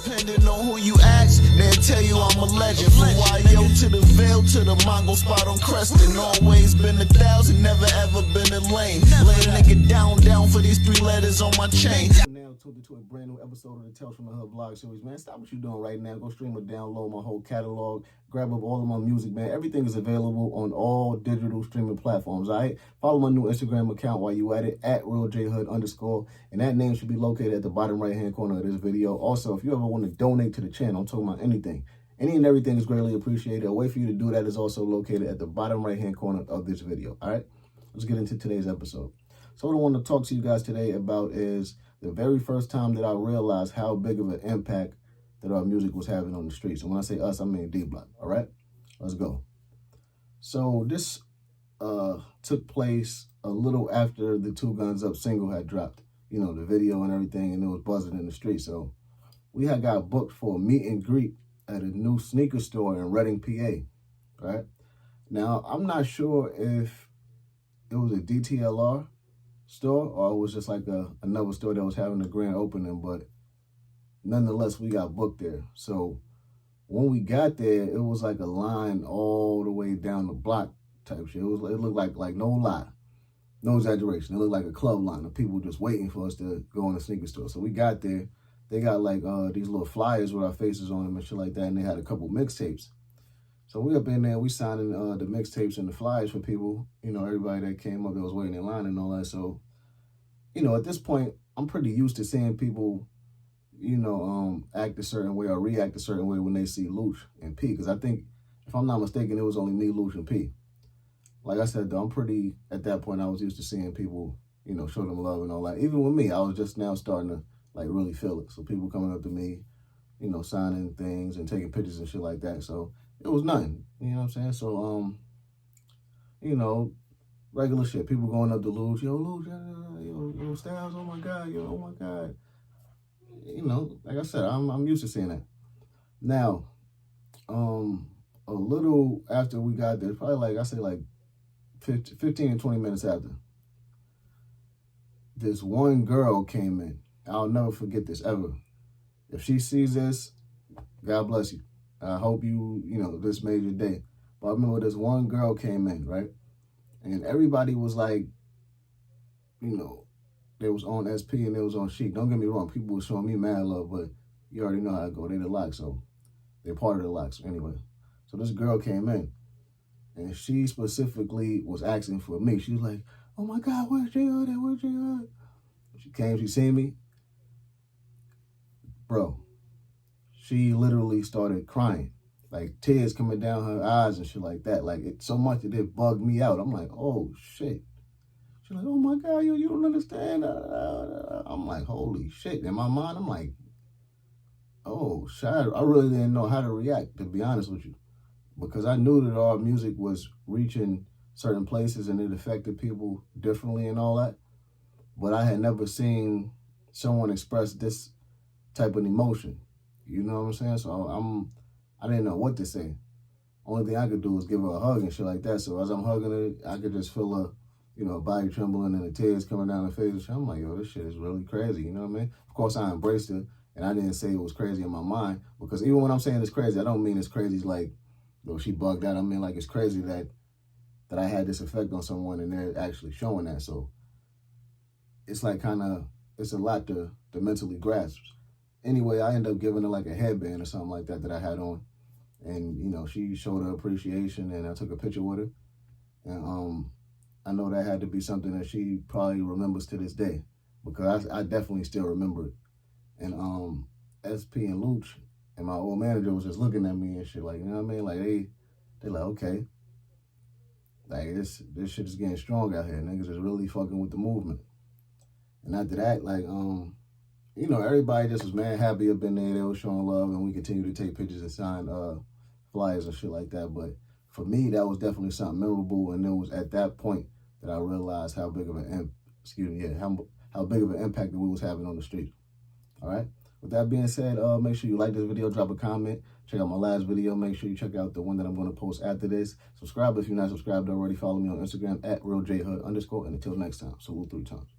Depending on who you ask, they'll tell you I'm a legend. From YO to the Veil to the Mongo spot on Creston. Always been 1,000, never ever been a lane. Lay a nigga down for these 3 letters on my chain. Now tuned into a brand new episode of the Tales from the Hood vlog series, man. Stop what you're doing right now. Go stream or download my whole catalog. Grab up all of my music, man. Everything is available on all digital streaming platforms, all right? Follow my new Instagram account while you at it, at RealJHood_. And that name should be located at the bottom right-hand corner of this video. Also, if you ever want to donate to the channel, I'm talking about anything. Any and everything is greatly appreciated. A way for you to do that is also located at the bottom right-hand corner of this video, all right? Let's get into today's episode. So what I want to talk to you guys today about is the very first time that I realized how big of an impact that our music was having on the streets. And when I say us, I mean D-Block, all right? Let's go. So this took place a little after the 2 Guns Up single had dropped, you know, the video and everything, and it was buzzing in the street. So we had got booked for a meet and greet at a new sneaker store in Reading, PA, right? Now, I'm not sure if it was a DTLR store or it was just like another store that was having a grand opening, but nonetheless, we got booked there. So when we got there, it was like a line all the way down the block type shit. It looked like no lie, no exaggeration. It looked like a club line of people just waiting for us to go in the sneaker store. So we got there. They got like these little flyers with our faces on them and shit like that, and they had a couple mixtapes. So we up in there, we signing the mixtapes and the flyers for people, you know, everybody that came up that was waiting in line and all that. So, you know, at this point, I'm pretty used to seeing people, you know, act a certain way or react a certain way when they see Luch and P. Because I think, if I'm not mistaken, it was only me, Luch, and P. Like I said, though, at that point, I was used to seeing people, you know, show them love and all that. Even with me, I was just now starting to, like, really feel it. So people coming up to me, you know, signing things and taking pictures and shit like that. So it was nothing, you know what I'm saying? So, you know, regular shit. People going up to Luch, yo, Luch, yo, Styles, oh my God, yo, oh my God. You know, like I said, I'm used to seeing that. Now, a little after we got there, probably like, I say like 15 and 20 minutes after, this one girl came in. I'll never forget this ever. If she sees this, God bless you. I hope you know, this made your day. But I remember this one girl came in, right? And everybody was like, you know, they was on SP and they was on Chic. Don't get me wrong, people were showing me mad love, but you already know how it go. They the lock, so they're part of the lock. So anyway, so this girl came in, and she specifically was asking for me. She was like, oh my God, where's J.R. at? Where's J.R.? She came, she seen me. Bro, she literally started crying, like tears coming down her eyes and shit like that. Like, it so much that it bugged me out. I'm like, oh shit. She's like, oh my God, you don't understand. I'm like, holy shit. In my mind, I'm like, oh shit. I really didn't know how to react, to be honest with you, because I knew that our music was reaching certain places and it affected people differently and all that. But I had never seen someone express this type of emotion. You know what I'm saying? So I didn't know what to say. Only thing I could do was give her a hug and shit like that. So as I'm hugging her, I could just feel her, you know, body trembling and the tears coming down her face. I'm like, yo, this shit is really crazy. You know what I mean? Of course, I embraced it, and I didn't say it was crazy in my mind, because even when I'm saying it's crazy, I don't mean it's crazy like, yo, she bugged out. I mean, like, it's crazy that I had this effect on someone and they're actually showing that. So it's like it's a lot to mentally grasp. Anyway, I ended up giving her like a headband or something like that I had on. And, you know, she showed her appreciation, and I took a picture with her. And I know that had to be something that she probably remembers to this day, because I definitely still remember it. And SP and Luch and my old manager was just looking at me and shit, like, you know what I mean? Like, they like, okay. Like, this shit is getting strong out here. Niggas is really fucking with the movement. And after that, like, you know, everybody just was mad happy up in there. They were showing love, and we continued to take pictures and sign flyers and shit like that. But for me, that was definitely something memorable, and it was at that point that I realized how big of an how big of an impact that we was having on the street. All right. With that being said, make sure you like this video, drop a comment, check out my last video. Make sure you check out the one that I'm going to post after this. Subscribe if you're not subscribed already. Follow me on Instagram at RealJHood_. And until next time, salute 3 times.